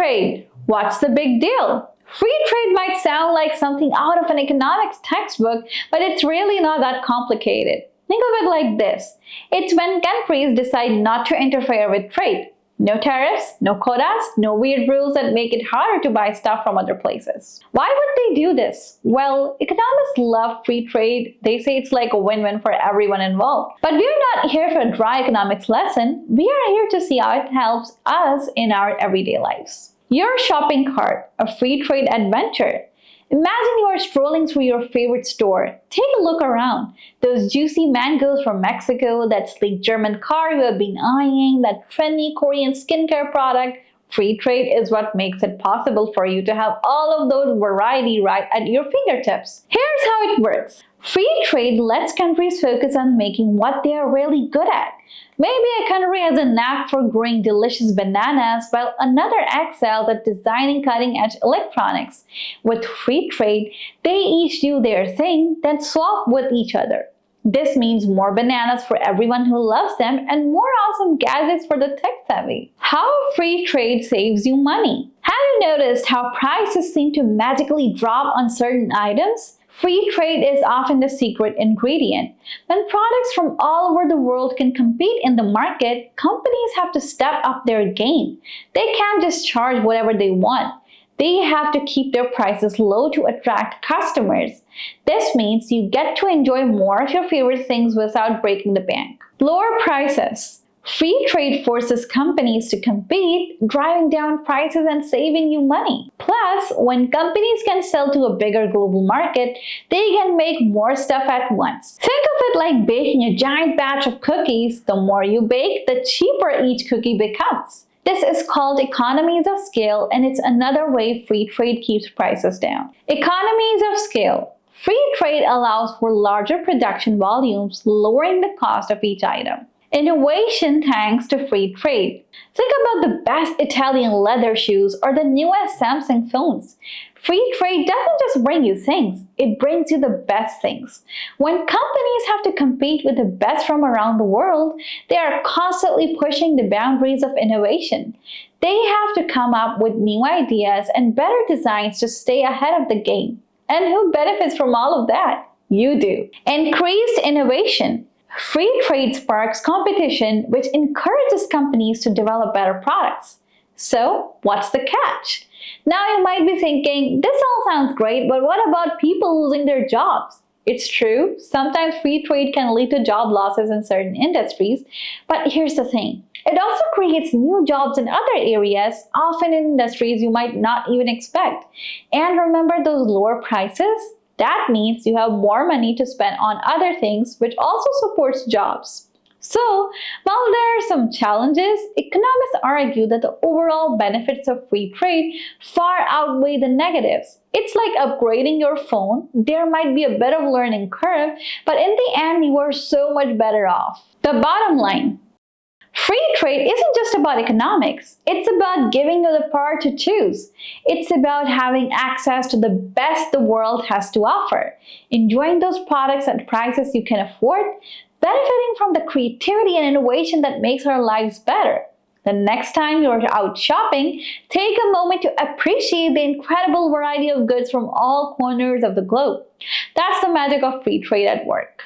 trade. What's the big deal? Free trade might sound like something out of an economics textbook, but it's really not that complicated. Think of it like this. It's when countries decide not to interfere with trade. No tariffs, no quotas, no weird rules that make it harder to buy stuff from other places. Why would they do this? Well, economists love free trade. They say it's like a win-win for everyone involved. But we're not here for a dry economics lesson. We are here to see how it helps us in our everyday lives. Your shopping cart, a free trade adventure. Imagine you are strolling through your favorite store. Take a look around. Those juicy mangoes from Mexico, that sleek German car you have been eyeing, that trendy Korean skincare product. Free trade is what makes it possible for you to have all of those variety right at your fingertips. Here's how it works. Free trade lets countries focus on making what they are really good at. Maybe a country has a knack for growing delicious bananas while another excels at designing cutting-edge electronics. With free trade, they each do their thing, then swap with each other. This means more bananas for everyone who loves them and more awesome gadgets for the tech-savvy. How free trade saves you money. Have you noticed how prices seem to magically drop on certain items? Free trade is often the secret ingredient. When products from all over the world can compete in the market, companies have to step up their game. They can't just charge whatever they want. They have to keep their prices low to attract customers. This means you get to enjoy more of your favorite things without breaking the bank. Lower prices. Free trade forces companies to compete, driving down prices and saving you money. Plus, when companies can sell to a bigger global market, they can make more stuff at once. Think of it like baking a giant batch of cookies. The more you bake, the cheaper each cookie becomes. This is called economies of scale, and it's another way free trade keeps prices down. Economies of scale. Free trade allows for larger production volumes, lowering the cost of each item. Innovation thanks to free trade. Think about the best Italian leather shoes or the newest Samsung phones. Free trade doesn't just bring you things, it brings you the best things. When companies have to compete with the best from around the world, they are constantly pushing the boundaries of innovation. They have to come up with new ideas and better designs to stay ahead of the game. And who benefits from all of that? You do. Increased innovation. Free trade sparks competition, which encourages companies to develop better products. So, what's the catch? Now you might be thinking, this all sounds great, but what about people losing their jobs? It's true, sometimes free trade can lead to job losses in certain industries, but here's the thing. It also creates new jobs in other areas, often in industries you might not even expect. And remember those lower prices? That means you have more money to spend on other things, which also supports jobs. So, while there are some challenges, economists argue that the overall benefits of free trade far outweigh the negatives. It's like upgrading your phone. There might be a bit of learning curve, but in the end, you are so much better off. The bottom line. Free trade isn't just about economics. It's about giving you the power to choose. It's about having access to the best the world has to offer, enjoying those products at prices you can afford, benefiting from the creativity and innovation that makes our lives better. The next time you're out shopping, take a moment to appreciate the incredible variety of goods from all corners of the globe. That's the magic of free trade at work.